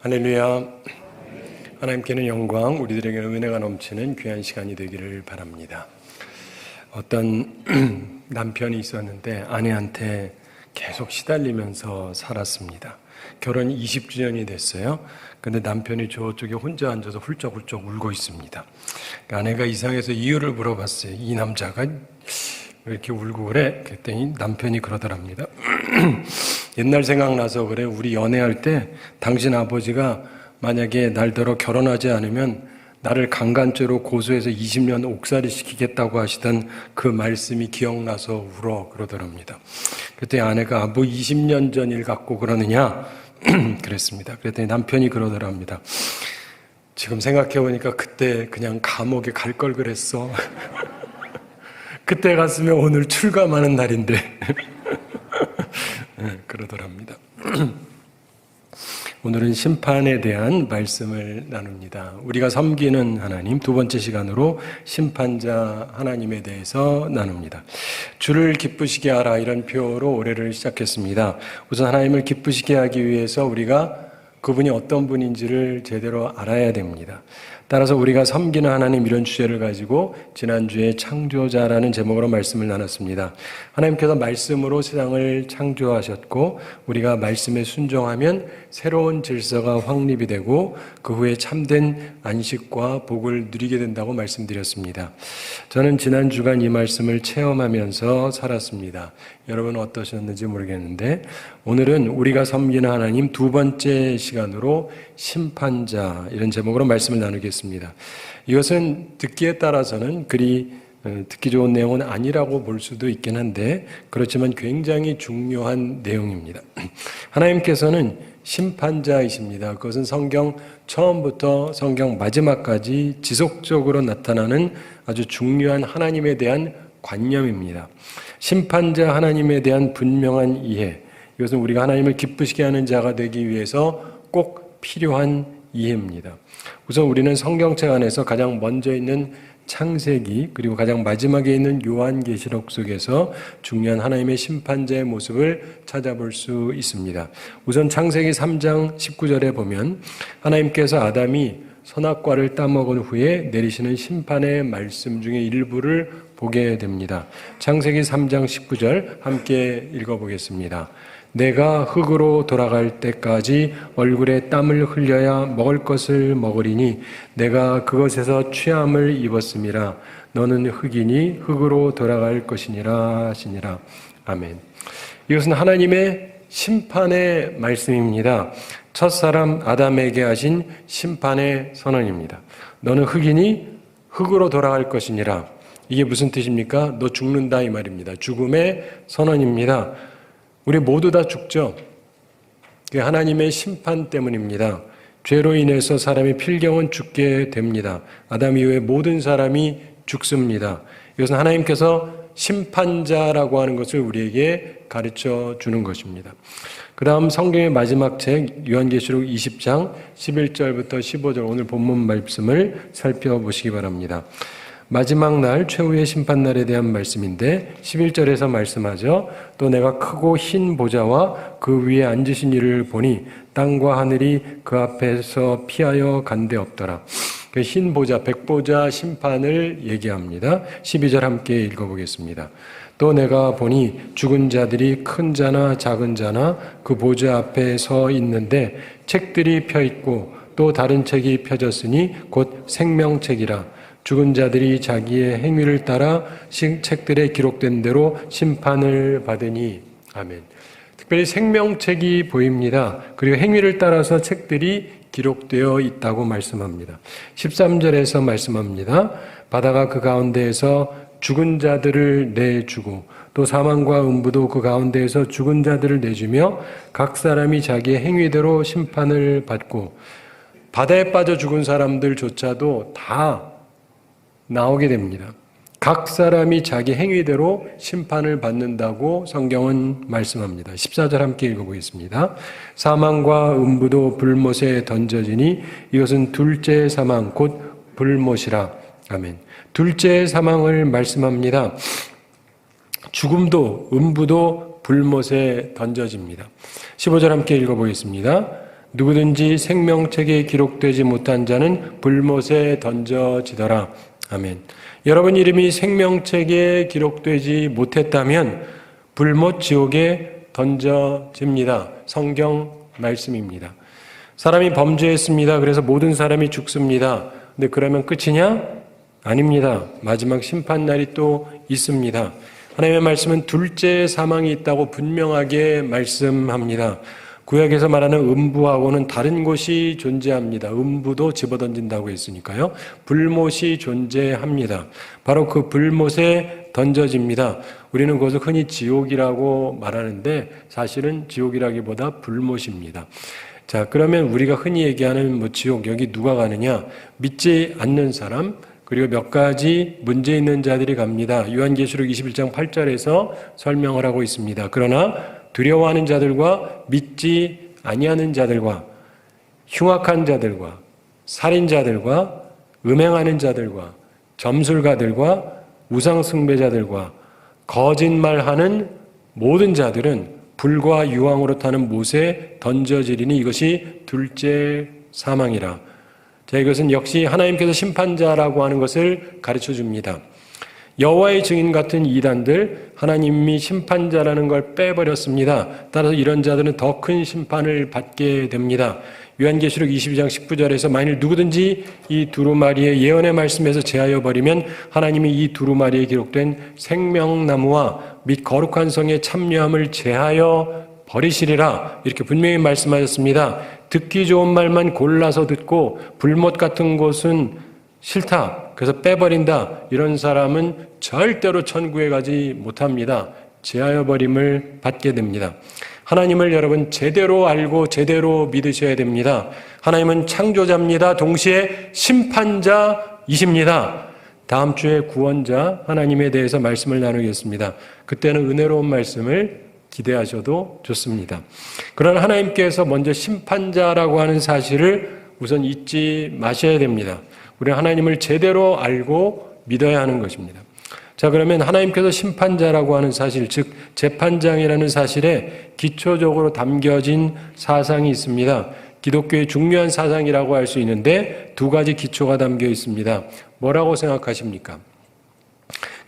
할렐루야. 하나님께는 영광, 우리들에게는 은혜가 넘치는 귀한 시간이 되기를 바랍니다. 어떤 남편이 있었는데 아내한테 계속 시달리면서 살았습니다. 결혼 20주년이 됐어요. 근데 남편이 저쪽에 혼자 앉아서 훌쩍훌쩍 울고 있습니다. 아내가 이상해서 이유를 물어봤어요. 이 남자가 왜 이렇게 울고 그래? 그랬더니 남편이 그러더랍니다. 옛날 생각나서 그래. 우리 연애할 때 당신 아버지가 만약에 날더러 결혼하지 않으면 나를 강간죄로 고소해서 20년 옥살이 시키겠다고 하시던 그 말씀이 기억나서 울어 그러더랍니다. 그때 아내가 뭐 20년 전 일 갖고 그러느냐? 그랬습니다. 그랬더니 남편이 그러더랍니다. 지금 생각해보니까 그때 그냥 감옥에 갈 걸 그랬어. 그때 갔으면 오늘 출감하는 날인데. 그러더랍니다. 오늘은 심판에 대한 말씀을 나눕니다. 우리가 섬기는 하나님, 두 번째 시간으로 심판자 하나님에 대해서 나눕니다. 주를 기쁘시게 하라, 이런 표로 올해를 시작했습니다. 우선 하나님을 기쁘시게 하기 위해서 우리가 그분이 어떤 분인지를 제대로 알아야 됩니다. 따라서 우리가 섬기는 하나님, 이런 주제를 가지고 지난주에 창조자라는 제목으로 말씀을 나눴습니다. 하나님께서 말씀으로 세상을 창조하셨고 우리가 말씀에 순종하면 새로운 질서가 확립이 되고 그 후에 참된 안식과 복을 누리게 된다고 말씀드렸습니다. 저는 지난 주간 이 말씀을 체험하면서 살았습니다. 여러분 어떠셨는지 모르겠는데 오늘은 우리가 섬기는 하나님 두 번째 시간으로 심판자, 이런 제목으로 말씀을 나누겠습니다. 이것은 듣기에 따라서는 그리 듣기 좋은 내용은 아니라고 볼 수도 있긴 한데 그렇지만 굉장히 중요한 내용입니다. 하나님께서는 심판자이십니다. 그것은 성경 처음부터 성경 마지막까지 지속적으로 나타나는 아주 중요한 하나님에 대한 관념입니다. 심판자 하나님에 대한 분명한 이해, 이것은 우리가 하나님을 기쁘시게 하는 자가 되기 위해서 꼭 필요한 이해입니다. 우선 우리는 성경책 안에서 가장 먼저 있는 창세기, 그리고 가장 마지막에 있는 요한계시록 속에서 중요한 하나님의 심판자의 모습을 찾아볼 수 있습니다. 우선 창세기 3장 19절에 보면 하나님께서 아담이 선악과를 따먹은 후에 내리시는 심판의 말씀 중에 일부를 보게 됩니다. 창세기 3장 19절 함께 읽어보겠습니다. 내가 흙으로 돌아갈 때까지 얼굴에 땀을 흘려야 먹을 것을 먹으리니 내가 그것에서 취함을 입었음이라. 너는 흙이니 흙으로 돌아갈 것이니라 하시니라. 아멘. 이것은 하나님의 심판의 말씀입니다. 첫사람 아담에게 하신 심판의 선언입니다. 너는 흙이니 흙으로 돌아갈 것이니라. 이게 무슨 뜻입니까? 너 죽는다, 이 말입니다. 죽음의 선언입니다. 우리 모두 다 죽죠. 그게 하나님의 심판 때문입니다. 죄로 인해서 사람의 필경은 죽게 됩니다. 아담 이후에 모든 사람이 죽습니다. 이것은 하나님께서 심판자라고 하는 것을 우리에게 가르쳐 주는 것입니다. 그 다음 성경의 마지막 책 요한계시록 20장 11절부터 15절, 오늘 본문 말씀을 살펴보시기 바랍니다. 마지막 날, 최후의 심판날에 대한 말씀인데 11절에서 말씀하죠. 또 내가 크고 흰 보좌와 그 위에 앉으신 이를 보니 땅과 하늘이 그 앞에서 피하여 간데 없더라. 그 흰 보좌, 백보좌 심판을 얘기합니다. 12절 함께 읽어보겠습니다. 또 내가 보니 죽은 자들이 큰 자나 작은 자나 그 보좌 앞에 서 있는데 책들이 펴 있고 또 다른 책이 펴졌으니 곧 생명책이라. 죽은 자들이 자기의 행위를 따라 책들에 기록된 대로 심판을 받으니. 아멘. 특별히 생명책이 보입니다. 그리고 행위를 따라서 책들이 기록되어 있다고 말씀합니다. 13절에서 말씀합니다. 바다가 그 가운데에서 죽은 자들을 내주고 또 사망과 음부도 그 가운데에서 죽은 자들을 내주며 각 사람이 자기의 행위대로 심판을 받고, 바다에 빠져 죽은 사람들조차도 다 나오게 됩니다. 각 사람이 자기 행위대로 심판을 받는다고 성경은 말씀합니다. 14절 함께 읽어보겠습니다. 사망과 음부도 불못에 던져지니 이것은 둘째 사망 곧 불못이라. 아멘. 둘째 사망을 말씀합니다. 죽음도 음부도 불못에 던져집니다. 15절 함께 읽어보겠습니다. 누구든지 생명책에 기록되지 못한 자는 불못에 던져지더라. 아멘. 여러분 이름이 생명책에 기록되지 못했다면 불못 지옥에 던져집니다. 성경 말씀입니다. 사람이 범죄했습니다. 그래서 모든 사람이 죽습니다. 근데 그러면 끝이냐? 아닙니다. 마지막 심판날이 또 있습니다. 하나님의 말씀은 둘째 사망이 있다고 분명하게 말씀합니다. 구약에서 말하는 음부하고는 다른 곳이 존재합니다. 음부도 집어던진다고 했으니까요. 불못이 존재합니다. 바로 그 불못에 던져집니다. 우리는 그것을 흔히 지옥이라고 말하는데 사실은 지옥이라기보다 불못입니다. 자, 그러면 우리가 흔히 얘기하는 지옥, 여기 누가 가느냐? 믿지 않는 사람, 그리고 몇 가지 문제 있는 자들이 갑니다. 요한계시록 21장 8절에서 설명을 하고 있습니다. 그러나 두려워하는 자들과 믿지 아니하는 자들과 흉악한 자들과 살인자들과 음행하는 자들과 점술가들과 우상숭배자들과 거짓말하는 모든 자들은 불과 유황으로 타는 못에 던져지리니 이것이 둘째 사망이라. 자, 이것은 역시 하나님께서 심판자라고 하는 것을 가르쳐 줍니다. 여호와의 증인 같은 이단들, 하나님이 심판자라는 걸 빼버렸습니다. 따라서 이런 자들은 더 큰 심판을 받게 됩니다. 요한계시록 22장 19절에서 만일 누구든지 이 두루마리의 예언의 말씀에서 제하여 버리면 하나님이 이 두루마리에 기록된 생명나무와 및 거룩한 성의 참여함을 제하여 버리시리라 이렇게 분명히 말씀하셨습니다. 듣기 좋은 말만 골라서 듣고 불못 같은 곳은 싫다, 그래서 빼버린다, 이런 사람은 절대로 천국에 가지 못합니다. 제하여 버림을 받게 됩니다. 하나님을 여러분 제대로 알고 제대로 믿으셔야 됩니다. 하나님은 창조자입니다. 동시에 심판자이십니다. 다음 주에 구원자 하나님에 대해서 말씀을 나누겠습니다. 그때는 은혜로운 말씀을 기대하셔도 좋습니다. 그러나 하나님께서 먼저 심판자라고 하는 사실을 우선 잊지 마셔야 됩니다. 우리는 하나님을 제대로 알고 믿어야 하는 것입니다. 자, 그러면 하나님께서 심판자라고 하는 사실, 즉 재판장이라는 사실에 기초적으로 담겨진 사상이 있습니다. 기독교의 중요한 사상이라고 할 수 있는데 두 가지 기초가 담겨 있습니다. 뭐라고 생각하십니까?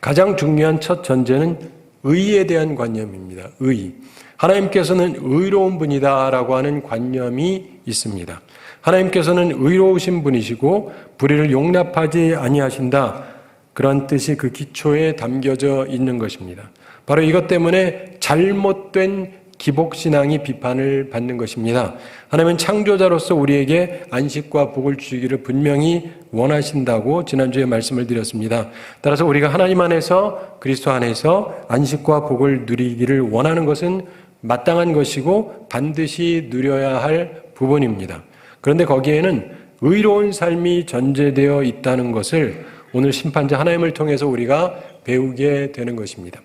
가장 중요한 첫 전제는 의에 대한 관념입니다. 의. 하나님께서는 의로운 분이다라고 하는 관념이 있습니다. 하나님께서는 의로우신 분이시고 불의를 용납하지 아니하신다. 그런 뜻이 그 기초에 담겨져 있는 것입니다. 바로 이것 때문에 잘못된 기복신앙이 비판을 받는 것입니다. 하나님은 창조자로서 우리에게 안식과 복을 주시기를 분명히 원하신다고 지난주에 말씀을 드렸습니다. 따라서 우리가 하나님 안에서 그리스도 안에서 안식과 복을 누리기를 원하는 것은 마땅한 것이고 반드시 누려야 할 부분입니다. 그런데 거기에는 의로운 삶이 전제되어 있다는 것을 오늘 심판자 하나님을 통해서 우리가 배우게 되는 것입니다.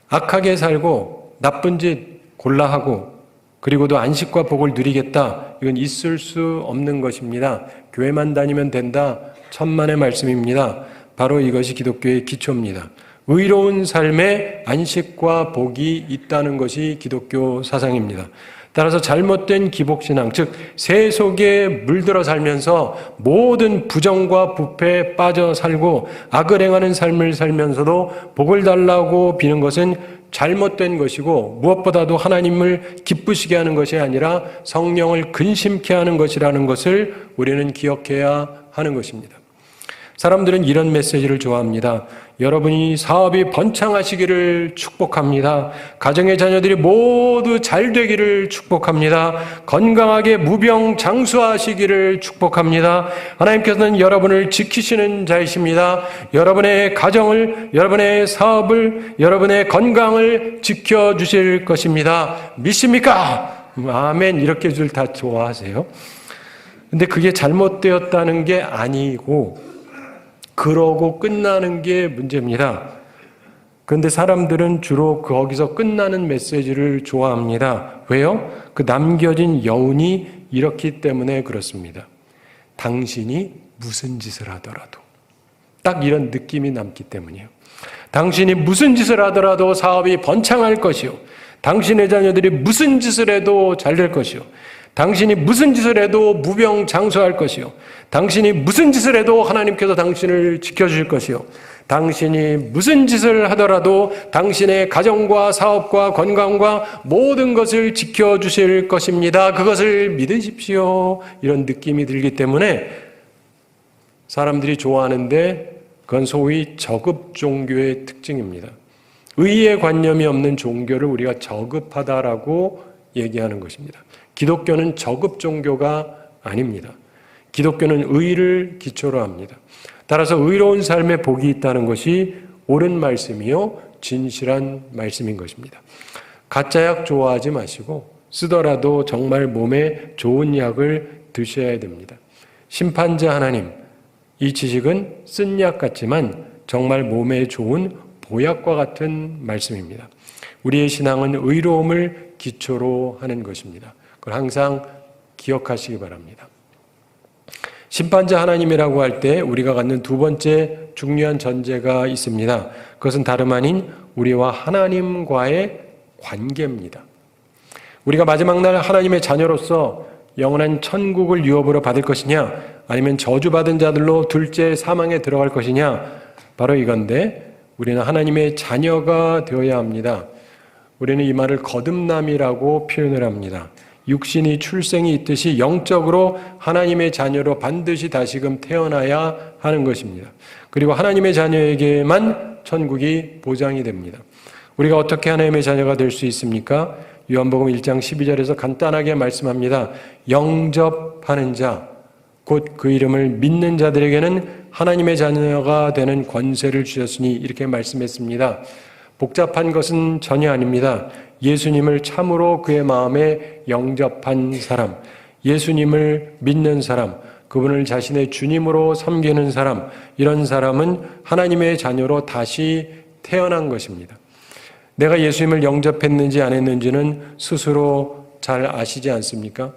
악하게 살고 나쁜 짓 골라 하고 그리고도 안식과 복을 누리겠다. 이건 있을 수 없는 것입니다. 교회만 다니면 된다. 천만의 말씀입니다. 바로 이것이 기독교의 기초입니다. 의로운 삶에 안식과 복이 있다는 것이 기독교 사상입니다. 따라서 잘못된 기복신앙, 즉 세속에 물들어 살면서 모든 부정과 부패에 빠져 살고 악을 행하는 삶을 살면서도 복을 달라고 비는 것은 잘못된 것이고 무엇보다도 하나님을 기쁘시게 하는 것이 아니라 성령을 근심케 하는 것이라는 것을 우리는 기억해야 하는 것입니다. 사람들은 이런 메시지를 좋아합니다. 여러분이 사업이 번창하시기를 축복합니다. 가정의 자녀들이 모두 잘 되기를 축복합니다. 건강하게 무병장수하시기를 축복합니다. 하나님께서는 여러분을 지키시는 자이십니다. 여러분의 가정을, 여러분의 사업을, 여러분의 건강을 지켜주실 것입니다. 믿습니까? 아멘. 이렇게 줄 다 좋아하세요. 근데 그게 잘못되었다는 게 아니고 그러고 끝나는 게 문제입니다. 그런데 사람들은 주로 거기서 끝나는 메시지를 좋아합니다. 왜요? 그 남겨진 여운이 이렇기 때문에 그렇습니다. 당신이 무슨 짓을 하더라도 딱 이런 느낌이 남기 때문이에요. 당신이 무슨 짓을 하더라도 사업이 번창할 것이요. 당신의 자녀들이 무슨 짓을 해도 잘 될 것이요. 당신이 무슨 짓을 해도 무병장수할 것이요. 당신이 무슨 짓을 해도 하나님께서 당신을 지켜주실 것이요. 당신이 무슨 짓을 하더라도 당신의 가정과 사업과 건강과 모든 것을 지켜주실 것입니다. 그것을 믿으십시오. 이런 느낌이 들기 때문에 사람들이 좋아하는데 그건 소위 저급 종교의 특징입니다. 의의 관념이 없는 종교를 우리가 저급하다라고 얘기하는 것입니다. 기독교는 저급 종교가 아닙니다. 기독교는 의를 기초로 합니다. 따라서 의로운 삶에 복이 있다는 것이 옳은 말씀이요 진실한 말씀인 것입니다. 가짜 약 좋아하지 마시고 쓰더라도 정말 몸에 좋은 약을 드셔야 됩니다. 심판자 하나님, 이 지식은 쓴 약 같지만 정말 몸에 좋은 보약과 같은 말씀입니다. 우리의 신앙은 의로움을 기초로 하는 것입니다. 그걸 항상 기억하시기 바랍니다. 심판자 하나님이라고 할 때 우리가 갖는 두 번째 중요한 전제가 있습니다. 그것은 다름 아닌 우리와 하나님과의 관계입니다. 우리가 마지막 날 하나님의 자녀로서 영원한 천국을 유업으로 받을 것이냐, 아니면 저주받은 자들로 둘째 사망에 들어갈 것이냐, 바로 이건데 우리는 하나님의 자녀가 되어야 합니다. 우리는 이 말을 거듭남이라고 표현을 합니다. 육신이 출생이 있듯이 영적으로 하나님의 자녀로 반드시 다시금 태어나야 하는 것입니다. 그리고 하나님의 자녀에게만 천국이 보장이 됩니다. 우리가 어떻게 하나님의 자녀가 될 수 있습니까? 요한복음 1장 12절에서 간단하게 말씀합니다. 영접하는 자, 곧 그 이름을 믿는 자들에게는 하나님의 자녀가 되는 권세를 주셨으니 이렇게 말씀했습니다. 복잡한 것은 전혀 아닙니다. 예수님을 참으로 그의 마음에 영접한 사람, 예수님을 믿는 사람, 그분을 자신의 주님으로 섬기는 사람, 이런 사람은 하나님의 자녀로 다시 태어난 것입니다. 내가 예수님을 영접했는지 안 했는지는 스스로 잘 아시지 않습니까?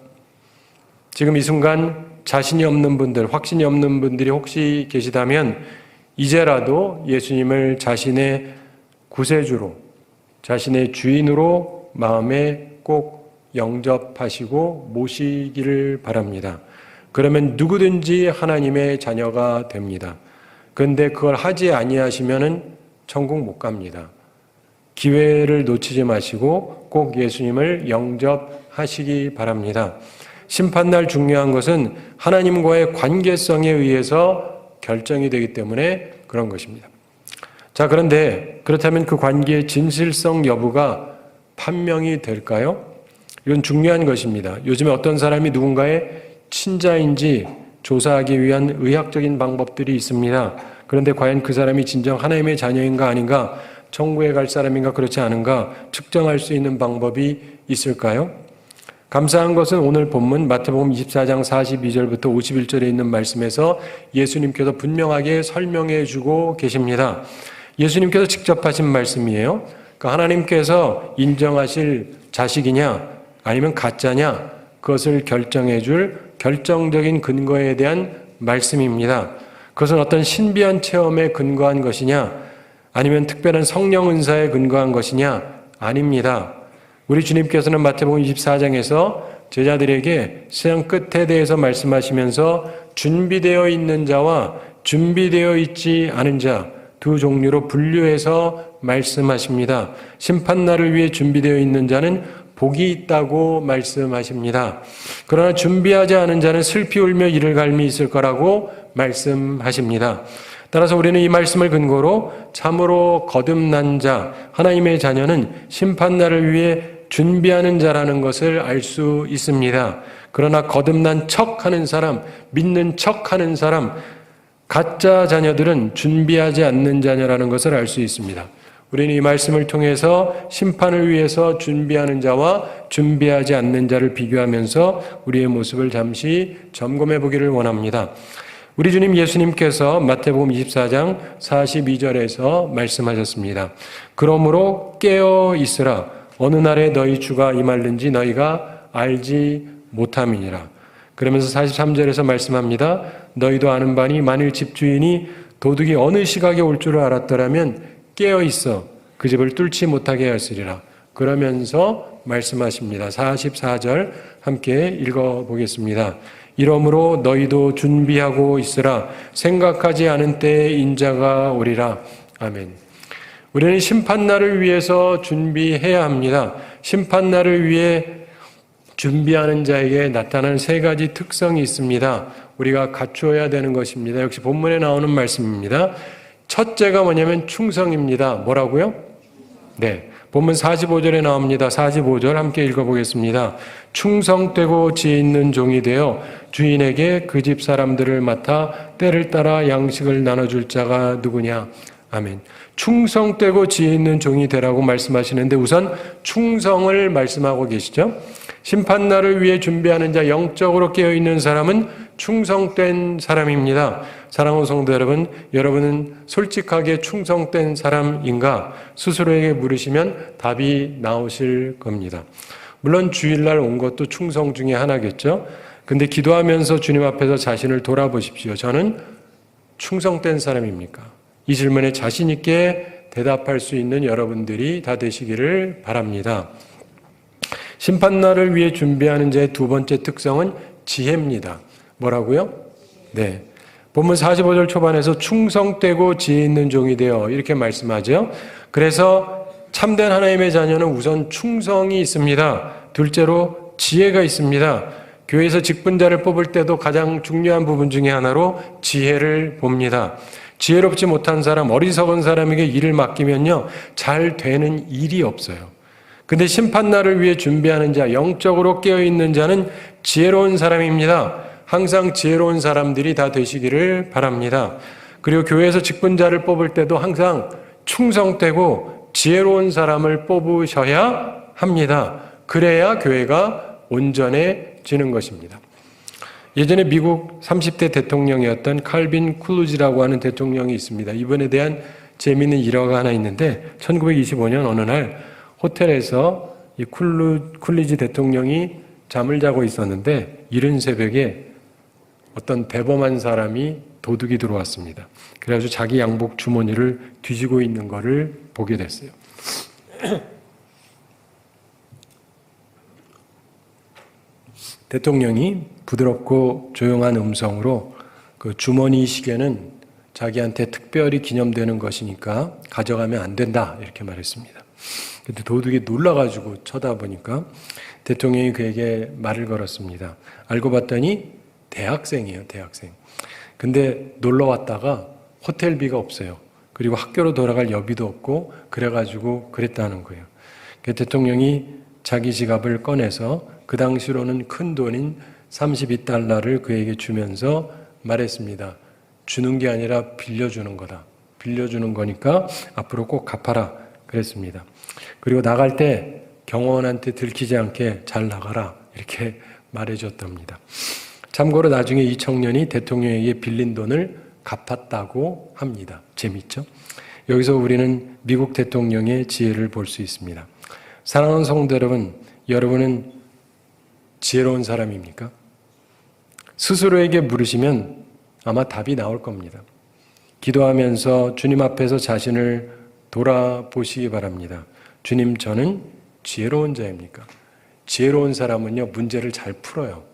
지금 이 순간 자신이 없는 분들, 확신이 없는 분들이 혹시 계시다면 이제라도 예수님을 자신의 구세주로, 자신의 주인으로 마음에 꼭 영접하시고 모시기를 바랍니다. 그러면 누구든지 하나님의 자녀가 됩니다. 그런데 그걸 하지 아니하시면은 천국 못 갑니다. 기회를 놓치지 마시고 꼭 예수님을 영접하시기 바랍니다. 심판날 중요한 것은 하나님과의 관계성에 의해서 결정이 되기 때문에 그런 것입니다. 자, 그런데 그렇다면 그 관계의 진실성 여부가 판명이 될까요? 이건 중요한 것입니다. 요즘에 어떤 사람이 누군가의 친자인지 조사하기 위한 의학적인 방법들이 있습니다. 그런데 과연 그 사람이 진정 하나님의 자녀인가 아닌가, 천국에 갈 사람인가 그렇지 않은가 측정할 수 있는 방법이 있을까요? 감사한 것은 오늘 본문 마태복음 24장 42절부터 51절에 있는 말씀에서 예수님께서 분명하게 설명해 주고 계십니다. 예수님께서 직접 하신 말씀이에요. 그러니까 하나님께서 인정하실 자식이냐 아니면 가짜냐, 그것을 결정해 줄 결정적인 근거에 대한 말씀입니다. 그것은 어떤 신비한 체험에 근거한 것이냐, 아니면 특별한 성령 은사에 근거한 것이냐? 아닙니다. 우리 주님께서는 마태복음 24장에서 제자들에게 세상 끝에 대해서 말씀하시면서 준비되어 있는 자와 준비되어 있지 않은 자 두 종류로 분류해서 말씀하십니다. 심판날을 위해 준비되어 있는 자는 복이 있다고 말씀하십니다. 그러나 준비하지 않은 자는 슬피 울며 이를 갈미 있을 거라고 말씀하십니다. 따라서 우리는 이 말씀을 근거로 참으로 거듭난 자, 하나님의 자녀는 심판날을 위해 준비하는 자라는 것을 알 수 있습니다. 그러나 거듭난 척하는 사람, 믿는 척하는 사람, 가짜 자녀들은 준비하지 않는 자녀라는 것을 알 수 있습니다. 우리는 이 말씀을 통해서 심판을 위해서 준비하는 자와 준비하지 않는 자를 비교하면서 우리의 모습을 잠시 점검해 보기를 원합니다. 우리 주님 예수님께서 마태복음 24장 42절에서 말씀하셨습니다. 그러므로 깨어 있으라. 어느 날에 너희 주가 임할는지 너희가 알지 못함이니라. 그러면서 43절에서 말씀합니다. 너희도 아는 바니 만일 집주인이 도둑이 어느 시각에 올 줄을 알았더라면 깨어 있어 그 집을 뚫지 못하게 하였으리라. 그러면서 말씀하십니다. 44절 함께 읽어보겠습니다. 이러므로 너희도 준비하고 있으라. 생각하지 않은 때에 인자가 오리라. 아멘. 우리는 심판날을 위해서 준비해야 합니다. 심판날을 위해 준비하는 자에게 나타나는 세 가지 특성이 있습니다. 우리가 갖추어야 되는 것입니다. 역시 본문에 나오는 말씀입니다. 첫째가 뭐냐면 충성입니다. 뭐라고요? 네. 본문 45절에 나옵니다. 45절 함께 읽어보겠습니다. 충성되고 지혜 있는 종이 되어 주인에게 그 집 사람들을 맡아 때를 따라 양식을 나눠줄 자가 누구냐? 아멘. 충성되고 지혜 있는 종이 되라고 말씀하시는데 우선 충성을 말씀하고 계시죠. 심판날을 위해 준비하는 자, 영적으로 깨어있는 사람은 충성된 사람입니다. 사랑하는 성도 여러분, 여러분은 솔직하게 충성된 사람인가? 스스로에게 물으시면 답이 나오실 겁니다. 물론 주일날 온 것도 충성 중에 하나겠죠. 근데 기도하면서 주님 앞에서 자신을 돌아보십시오. 저는 충성된 사람입니까? 이 질문에 자신 있게 대답할 수 있는 여러분들이 다 되시기를 바랍니다. 심판날을 위해 준비하는 자의 두 번째 특성은 지혜입니다. 뭐라고요? 네. 본문 45절 초반에서 충성되고 지혜 있는 종이 되어 이렇게 말씀하죠. 그래서 참된 하나님의 자녀는 우선 충성이 있습니다. 둘째로 지혜가 있습니다. 교회에서 직분자를 뽑을 때도 가장 중요한 부분 중에 하나로 지혜를 봅니다. 지혜롭지 못한 사람, 어리석은 사람에게 일을 맡기면요, 잘 되는 일이 없어요. 근데 심판날을 위해 준비하는 자, 영적으로 깨어있는 자는 지혜로운 사람입니다. 항상 지혜로운 사람들이 다 되시기를 바랍니다. 그리고 교회에서 직분자를 뽑을 때도 항상 충성되고 지혜로운 사람을 뽑으셔야 합니다. 그래야 교회가 온전해지는 것입니다. 예전에 미국 30대 대통령이었던 칼빈 쿨루지라고 하는 대통령이 있습니다. 이분에 대한 재미있는 일화가 하나 있는데 1925년 어느 날 호텔에서 이 쿨리지 대통령이 잠을 자고 있었는데 이른 새벽에 어떤 대범한 사람이 도둑이 들어왔습니다. 그래가지고 자기 양복 주머니를 뒤지고 있는 것을 보게 됐어요. 대통령이 부드럽고 조용한 음성으로 그 주머니 시계는 자기한테 특별히 기념되는 것이니까 가져가면 안 된다 이렇게 말했습니다. 근데 도둑이 놀라가지고 쳐다보니까 대통령이 그에게 말을 걸었습니다. 알고 봤더니 대학생이에요, 대학생. 근데 놀러 왔다가 호텔비가 없어요. 그리고 학교로 돌아갈 여비도 없고 그래가지고 그랬다는 거예요. 대통령이 자기 지갑을 꺼내서 그 당시로는 큰 돈인 32달러를 그에게 주면서 말했습니다. 주는 게 아니라 빌려주는 거다. 빌려주는 거니까 앞으로 꼭 갚아라. 그랬습니다. 그리고 나갈 때 경호원한테 들키지 않게 잘 나가라. 이렇게 말해줬답니다. 참고로 나중에 이 청년이 대통령에게 빌린 돈을 갚았다고 합니다. 재밌죠? 여기서 우리는 미국 대통령의 지혜를 볼 수 있습니다. 사랑하는 성도 여러분, 여러분은 지혜로운 사람입니까? 스스로에게 물으시면 아마 답이 나올 겁니다. 기도하면서 주님 앞에서 자신을 돌아보시기 바랍니다. 주님, 저는 지혜로운 자입니까? 지혜로운 사람은요, 문제를 잘 풀어요.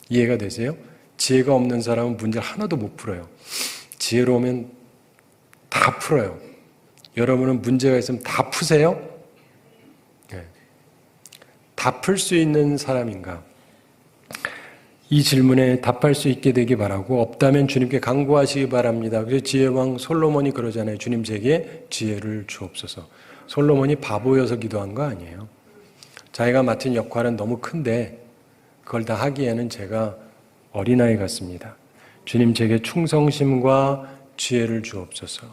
이해가 되세요? 지혜가 없는 사람은 문제를 하나도 못 풀어요. 지혜로우면 다 풀어요. 여러분은 문제가 있으면 다 푸세요? 네. 다 풀 수 있는 사람인가? 이 질문에 답할 수 있게 되기 바라고, 없다면 주님께 간구하시기 바랍니다. 그래서 지혜왕 솔로몬이 그러잖아요. 주님, 제게 지혜를 주옵소서. 솔로몬이 바보여서 기도한 거 아니에요. 자기가 맡은 역할은 너무 큰데 그걸 다 하기에는 제가 어린아이 같습니다. 주님, 제게 충성심과 지혜를 주옵소서.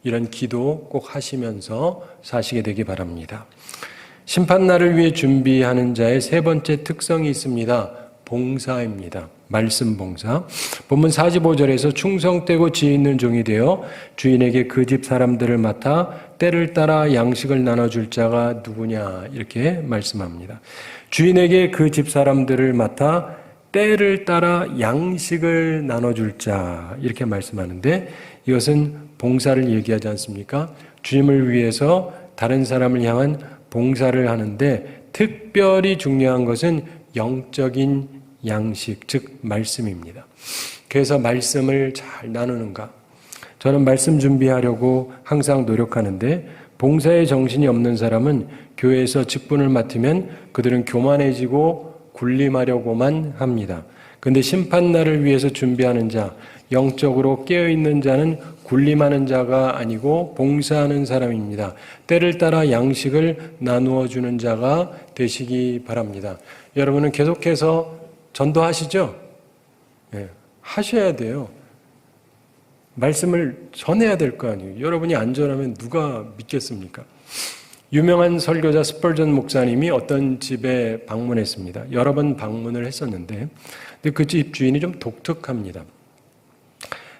이런 기도 꼭 하시면서 사시게 되기 바랍니다. 심판날을 위해 준비하는 자의 세 번째 특성이 있습니다. 봉사입니다. 말씀 봉사. 본문 45절에서 충성되고 지혜 있는 종이 되어 주인에게 그 집 사람들을 맡아 때를 따라 양식을 나눠줄 자가 누구냐 이렇게 말씀합니다. 주인에게 그 집 사람들을 맡아 때를 따라 양식을 나눠줄 자 이렇게 말씀하는데, 이것은 봉사를 얘기하지 않습니까? 주님을 위해서 다른 사람을 향한 봉사를 하는데 특별히 중요한 것은 영적인 양식, 즉 말씀입니다. 그래서 말씀을 잘 나누는가? 저는 말씀 준비하려고 항상 노력하는데 봉사의 정신이 없는 사람은 교회에서 직분을 맡으면 그들은 교만해지고 군림하려고만 합니다. 근데 심판날을 위해서 준비하는 자, 영적으로 깨어있는 자는 군림하는 자가 아니고 봉사하는 사람입니다. 때를 따라 양식을 나누어 주는 자가 되시기 바랍니다. 여러분은 계속해서 전도하시죠? 네, 하셔야 돼요. 말씀을 전해야 될 거 아니에요. 여러분이 안 전하면 누가 믿겠습니까? 유명한 설교자 스펄전 목사님이 어떤 집에 방문했습니다. 여러 번 방문을 했었는데 근데 그 집 주인이 좀 독특합니다.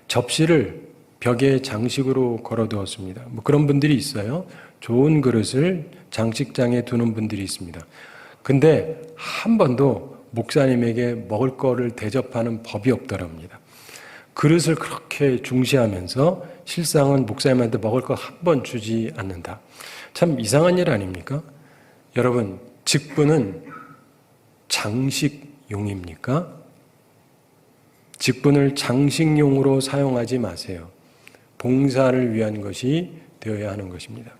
접시를 벽에 장식으로 걸어두었습니다. 뭐 그런 분들이 있어요. 좋은 그릇을 장식장에 두는 분들이 있습니다. 근데 한 번도 목사님에게 먹을 거를 대접하는 법이 없더랍니다. 그릇을 그렇게 중시하면서 실상은 목사님한테 먹을 거 한 번 주지 않는다. 참 이상한 일 아닙니까? 여러분, 직분은 장식용입니까? 직분을 장식용으로 사용하지 마세요. 봉사를 위한 것이 되어야 하는 것입니다.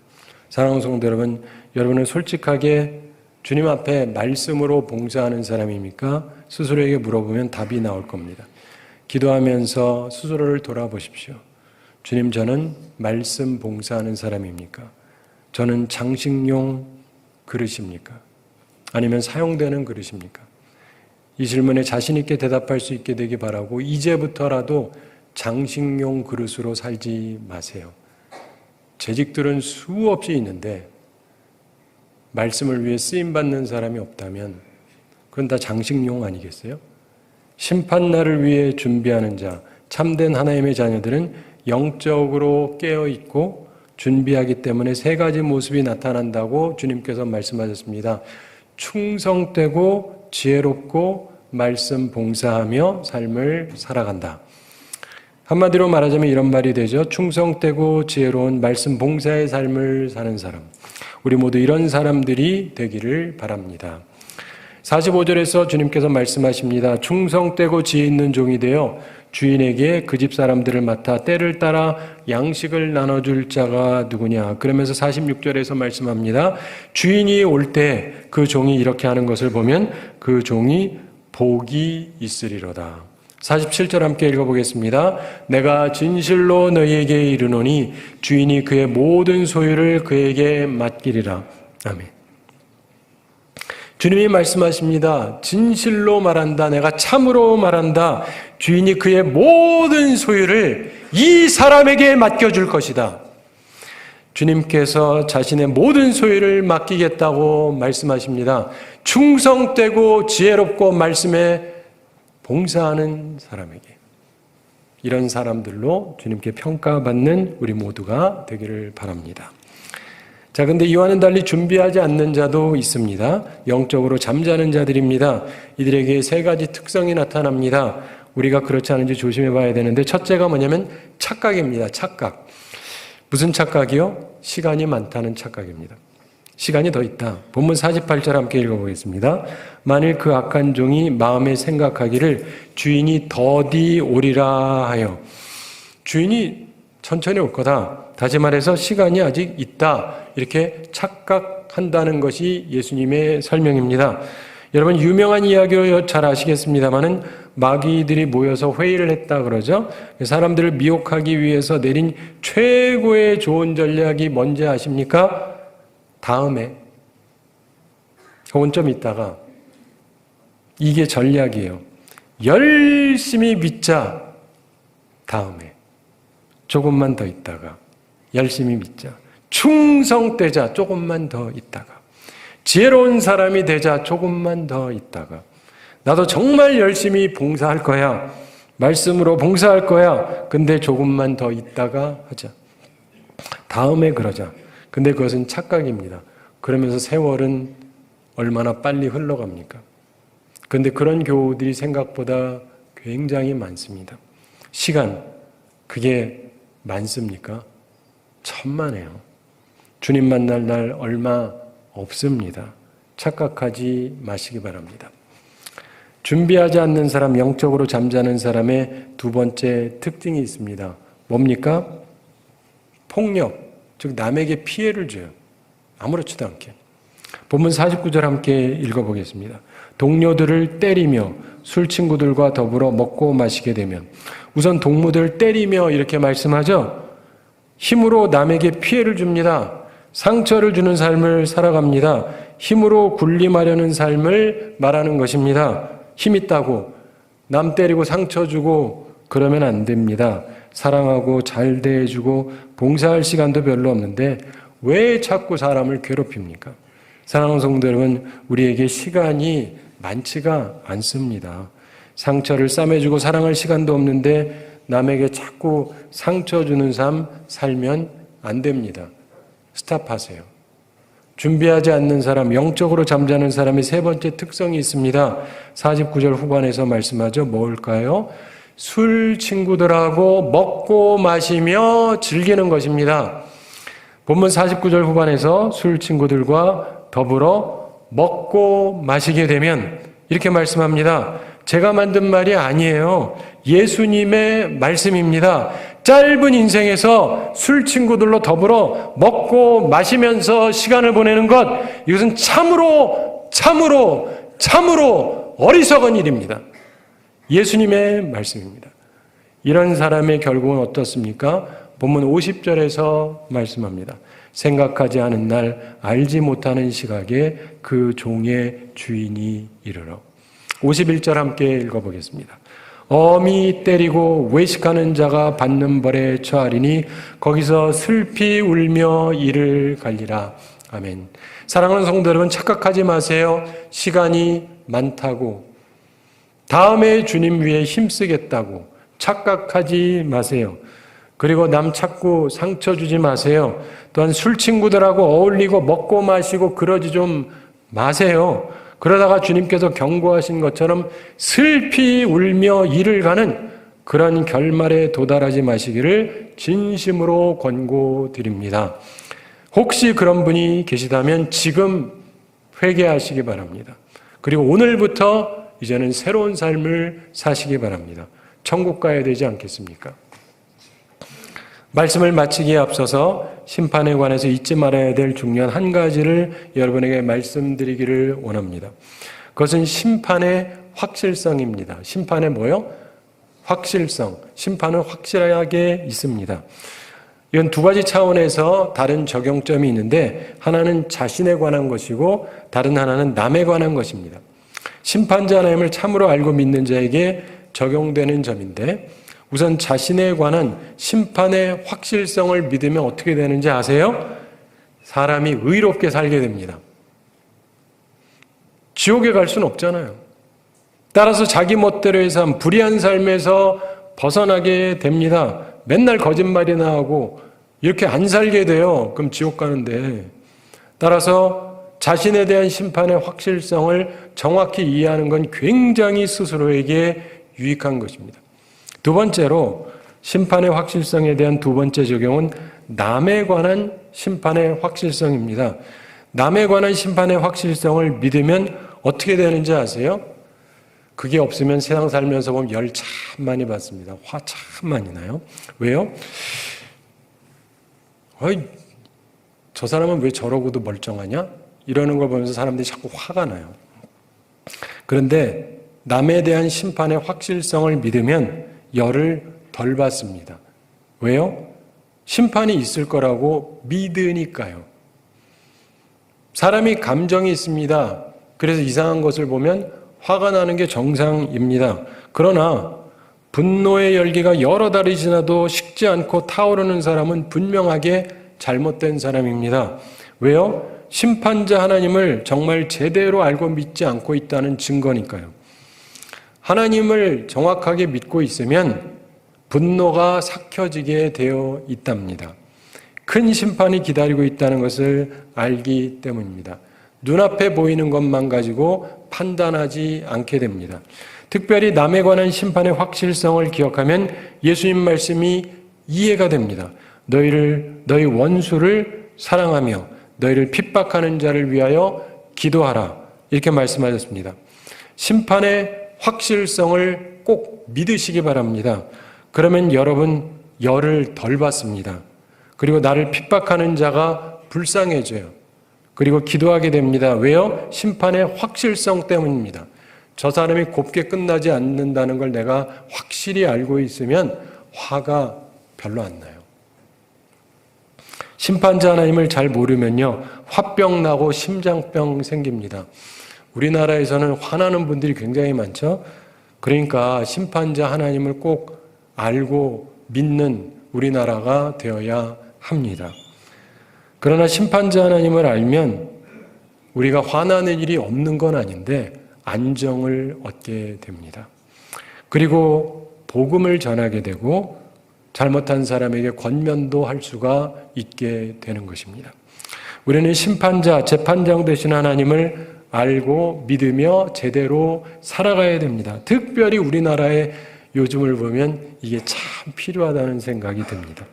사랑하는 성도 여러분, 여러분은 솔직하게 주님 앞에 말씀으로 봉사하는 사람입니까? 스스로에게 물어보면 답이 나올 겁니다. 기도하면서 스스로를 돌아보십시오. 주님, 저는 말씀 봉사하는 사람입니까? 저는 장식용 그릇입니까? 아니면 사용되는 그릇입니까? 이 질문에 자신 있게 대답할 수 있게 되기 바라고 이제부터라도 장식용 그릇으로 살지 마세요. 재직들은 수없이 있는데 말씀을 위해 쓰임받는 사람이 없다면 그건 다 장식용 아니겠어요? 심판날을 위해 준비하는 자, 참된 하나님의 자녀들은 영적으로 깨어있고 준비하기 때문에 세 가지 모습이 나타난다고 주님께서 말씀하셨습니다. 충성되고 지혜롭고 말씀 봉사하며 삶을 살아간다. 한마디로 말하자면 이런 말이 되죠. 충성되고 지혜로운 말씀 봉사의 삶을 사는 사람. 우리 모두 이런 사람들이 되기를 바랍니다. 45절에서 주님께서 말씀하십니다. 충성되고 지혜 있는 종이 되어 주인에게 그 집 사람들을 맡아 때를 따라 양식을 나눠줄 자가 누구냐. 그러면서 46절에서 말씀합니다. 주인이 올 때 그 종이 이렇게 하는 것을 보면 그 종이 복이 있으리로다. 47절 함께 읽어보겠습니다. 내가 진실로 너희에게 이르노니 주인이 그의 모든 소유를 그에게 맡기리라. 아멘. 주님이 말씀하십니다. 진실로 말한다. 내가 참으로 말한다. 주인이 그의 모든 소유를 이 사람에게 맡겨줄 것이다. 주님께서 자신의 모든 소유를 맡기겠다고 말씀하십니다. 충성되고 지혜롭고 말씀에 봉사하는 사람에게. 이런 사람들로 주님께 평가받는 우리 모두가 되기를 바랍니다. 자, 근데 이와는 달리 준비하지 않는 자도 있습니다. 영적으로 잠자는 자들입니다. 이들에게 세 가지 특성이 나타납니다. 우리가 그렇지 않은지 조심해 봐야 되는데 첫째가 뭐냐면 착각입니다. 착각. 무슨 착각이요? 시간이 많다는 착각입니다. 시간이 더 있다. 본문 48절 함께 읽어보겠습니다. 만일 그 악한 종이 마음에 생각하기를 주인이 더디 오리라 하여. 주인이 천천히 올 거다. 다시 말해서 시간이 아직 있다. 이렇게 착각한다는 것이 예수님의 설명입니다. 여러분 유명한 이야기로 잘 아시겠습니다만은 마귀들이 모여서 회의를 했다 그러죠. 사람들을 미혹하기 위해서 내린 최고의 좋은 전략이 뭔지 아십니까? 다음에 혹은 좀 있다가 이게 전략이에요. 열심히 믿자. 다음에 조금만 더 있다가 열심히 믿자. 충성되자. 조금만 더 있다가 지혜로운 사람이 되자. 조금만 더 있다가 나도 정말 열심히 봉사할 거야. 말씀으로 봉사할 거야. 근데 조금만 더 있다가 하자. 다음에 그러자. 근데 그것은 착각입니다. 그러면서 세월은 얼마나 빨리 흘러갑니까? 근데 그런 교우들이 생각보다 굉장히 많습니다. 시간, 그게 많습니까? 천만에요. 주님 만날 날 얼마 없습니다. 착각하지 마시기 바랍니다. 준비하지 않는 사람, 영적으로 잠자는 사람의 두 번째 특징이 있습니다. 뭡니까? 폭력, 즉 남에게 피해를 줘요. 아무렇지도 않게. 본문 49절 함께 읽어보겠습니다. 동료들을 때리며 술 친구들과 더불어 먹고 마시게 되면, 우선 동무들 때리며 이렇게 말씀하죠. 힘으로 남에게 피해를 줍니다. 상처를 주는 삶을 살아갑니다. 힘으로 군림하려는 삶을 말하는 것입니다. 힘 있다고 남 때리고 상처 주고 그러면 안 됩니다. 사랑하고 잘 대해주고 봉사할 시간도 별로 없는데 왜 자꾸 사람을 괴롭힙니까? 사랑하는 성도 여러분, 우리에게 시간이 많지가 않습니다. 상처를 싸매주고 사랑할 시간도 없는데 남에게 자꾸 상처 주는 삶 살면 안 됩니다. 스탑하세요. 준비하지 않는 사람, 영적으로 잠자는 사람의 세 번째 특성이 있습니다. 49절 후반에서 말씀하죠. 뭘까요? 술 친구들하고 먹고 마시며 즐기는 것입니다. 본문 49절 후반에서 술 친구들과 더불어 먹고 마시게 되면 이렇게 말씀합니다. 제가 만든 말이 아니에요. 예수님의 말씀입니다. 짧은 인생에서 술 친구들로 더불어 먹고 마시면서 시간을 보내는 것, 이것은 참으로 어리석은 일입니다. 예수님의 말씀입니다. 이런 사람의 결국은 어떻습니까? 본문 50절에서 말씀합니다. 생각하지 않은 날, 알지 못하는 시각에 그 종의 주인이 이르러. 51절 함께 읽어보겠습니다. 엄히 때리고 외식하는 자가 받는 벌에 처하리니 거기서 슬피 울며 이를 갈리라. 아멘. 사랑하는 성도 여러분, 착각하지 마세요. 시간이 많다고, 다음에 주님 위해 힘쓰겠다고 착각하지 마세요. 그리고 남 찾고 상처 주지 마세요. 또한 술 친구들하고 어울리고 먹고 마시고 그러지 좀 마세요. 그러다가 주님께서 경고하신 것처럼 슬피 울며 이를 가는 그런 결말에 도달하지 마시기를 진심으로 권고드립니다. 혹시 그런 분이 계시다면 지금 회개하시기 바랍니다. 그리고 오늘부터 이제는 새로운 삶을 사시기 바랍니다. 천국 가야 되지 않겠습니까? 말씀을 마치기에 앞서서 심판에 관해서 잊지 말아야 될 중요한 한 가지를 여러분에게 말씀드리기를 원합니다. 그것은 심판의 확실성입니다. 심판의 뭐요? 확실성. 심판은 확실하게 있습니다. 이건 두 가지 차원에서 다른 적용점이 있는데, 하나는 자신에 관한 것이고 다른 하나는 남에 관한 것입니다. 심판자 하나님을 참으로 알고 믿는 자에게 적용되는 점인데, 우선 자신에 관한 심판의 확실성을 믿으면 어떻게 되는지 아세요? 사람이 의롭게 살게 됩니다. 지옥에 갈 수는 없잖아요. 따라서 자기 멋대로의 삶, 불의한 삶에서 벗어나게 됩니다. 맨날 거짓말이나 하고 이렇게 안 살게 돼요. 그럼 지옥 가는데. 따라서 자신에 대한 심판의 확실성을 정확히 이해하는 건 굉장히 스스로에게 유익한 것입니다. 두 번째로 심판의 확실성에 대한 두 번째 적용은 남에 관한 심판의 확실성입니다. 남에 관한 심판의 확실성을 믿으면 어떻게 되는지 아세요? 그게 없으면 세상 살면서 보면 열 참 많이 받습니다. 화 참 많이 나요. 왜요? 저 사람은 왜 저러고도 멀쩡하냐? 이러는 걸 보면서 사람들이 자꾸 화가 나요. 그런데 남에 대한 심판의 확실성을 믿으면 열을 덜 받습니다. 왜요? 심판이 있을 거라고 믿으니까요. 사람이 감정이 있습니다. 그래서 이상한 것을 보면 화가 나는 게 정상입니다. 그러나 분노의 열기가 여러 달이 지나도 식지 않고 타오르는 사람은 분명하게 잘못된 사람입니다. 왜요? 심판자 하나님을 정말 제대로 알고 믿지 않고 있다는 증거니까요. 하나님을 정확하게 믿고 있으면 분노가 삭혀지게 되어 있답니다. 큰 심판이 기다리고 있다는 것을 알기 때문입니다. 눈앞에 보이는 것만 가지고 판단하지 않게 됩니다. 특별히 남에 관한 심판의 확실성을 기억하면 예수님 말씀이 이해가 됩니다. 너희 원수를 사랑하며 너희를 핍박하는 자를 위하여 기도하라. 이렇게 말씀하셨습니다. 심판의 확실성을 꼭 믿으시기 바랍니다. 그러면 여러분 열을 덜 받습니다. 그리고 나를 핍박하는 자가 불쌍해져요. 그리고 기도하게 됩니다. 왜요? 심판의 확실성 때문입니다. 저 사람이 곱게 끝나지 않는다는 걸 내가 확실히 알고 있으면 화가 별로 안 나요. 심판자 하나님을 잘 모르면요, 화병 나고 심장병 생깁니다. 우리나라에서는 화나는 분들이 굉장히 많죠. 그러니까 심판자 하나님을 꼭 알고 믿는 우리나라가 되어야 합니다. 그러나 심판자 하나님을 알면 우리가 화나는 일이 없는 건 아닌데 안정을 얻게 됩니다. 그리고 복음을 전하게 되고 잘못한 사람에게 권면도 할 수가 있게 되는 것입니다. 우리는 심판자, 재판장 되신 하나님을 알고 믿으며 제대로 살아가야 됩니다. 특별히 우리나라의 요즘을 보면 이게 참 필요하다는 생각이 듭니다.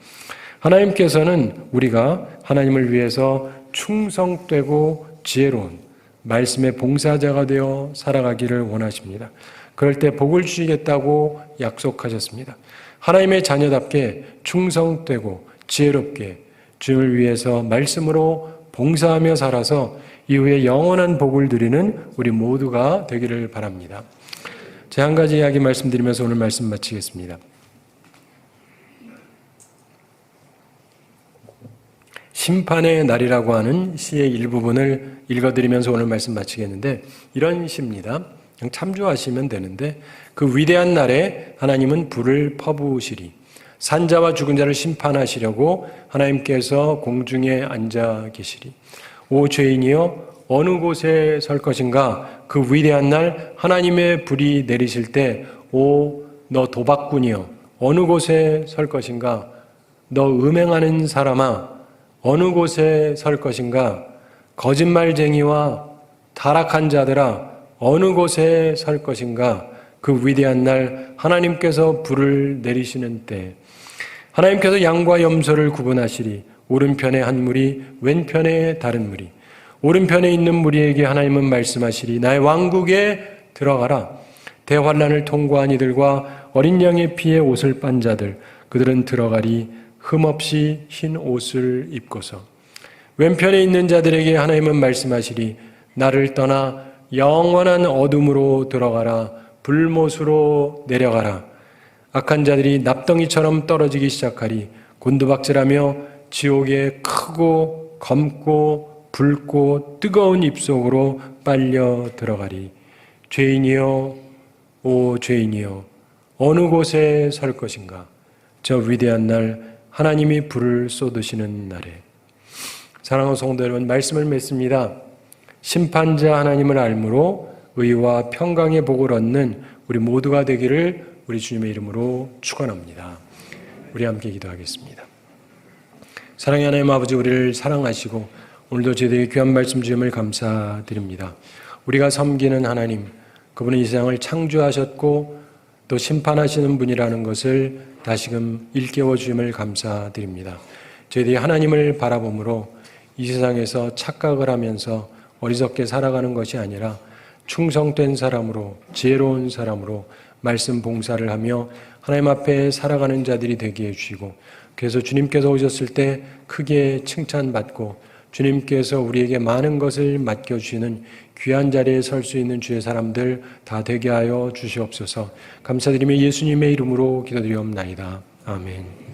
하나님께서는 우리가 하나님을 위해서 충성되고 지혜로운 말씀의 봉사자가 되어 살아가기를 원하십니다. 그럴 때 복을 주시겠다고 약속하셨습니다. 하나님의 자녀답게 충성되고 지혜롭게 주님을 위해서 말씀으로 봉사하며 살아서 이후에 영원한 복을 누리는 우리 모두가 되기를 바랍니다. 제가 한 가지 이야기 말씀드리면서 오늘 말씀 마치겠습니다. 심판의 날이라고 하는 시의 일부분을 읽어드리면서 오늘 말씀 마치겠는데, 이런 시입니다. 그냥 참조하시면 되는데, 그 위대한 날에 하나님은 불을 퍼부으시리. 산자와 죽은 자를 심판하시려고 하나님께서 공중에 앉아 계시리. 오 죄인이여, 어느 곳에 설 것인가? 그 위대한 날 하나님의 불이 내리실 때, 오 너 도박꾼이여, 어느 곳에 설 것인가? 너 음행하는 사람아, 어느 곳에 설 것인가? 거짓말쟁이와 타락한 자들아, 어느 곳에 설 것인가? 그 위대한 날 하나님께서 불을 내리시는 때, 하나님께서 양과 염소를 구분하시리. 오른편에 한 무리, 왼편에 다른 무리. 오른편에 있는 무리에게 하나님은 말씀하시리. 나의 왕국에 들어가라. 대환란을 통과한 이들과 어린 양의 피에 옷을 빤 자들, 그들은 들어가리. 흠없이 흰 옷을 입고서. 왼편에 있는 자들에게 하나님은 말씀하시리. 나를 떠나 영원한 어둠으로 들어가라. 불못으로 내려가라. 악한 자들이 납덩이처럼 떨어지기 시작하리. 곤두박질하며 지옥의 크고 검고 붉고 뜨거운 입속으로 빨려 들어가리. 죄인이여, 오 죄인이여, 어느 곳에 설 것인가? 저 위대한 날 하나님이 불을 쏟으시는 날에. 사랑하는 성도 여러분, 말씀을 맺습니다. 심판자 하나님을 알므로 의와 평강의 복을 얻는 우리 모두가 되기를 우리 주님의 이름으로 축원합니다. 우리 함께 기도하겠습니다. 사랑의 하나님 아버지, 우리를 사랑하시고 오늘도 저희들에게 귀한 말씀 주심을 감사드립니다. 우리가 섬기는 하나님, 그분은 이 세상을 창조하셨고 또 심판하시는 분이라는 것을 다시금 일깨워 주심을 감사드립니다. 저희들이 하나님을 바라봄으로 이 세상에서 착각을 하면서 어리석게 살아가는 것이 아니라 충성된 사람으로, 지혜로운 사람으로 말씀 봉사를 하며 하나님 앞에 살아가는 자들이 되게 해주시고, 그래서 주님께서 오셨을 때 크게 칭찬받고 주님께서 우리에게 많은 것을 맡겨주시는 귀한 자리에 설 수 있는 주의 사람들 다 되게 하여 주시옵소서. 감사드리며 예수님의 이름으로 기도드리옵나이다. 아멘.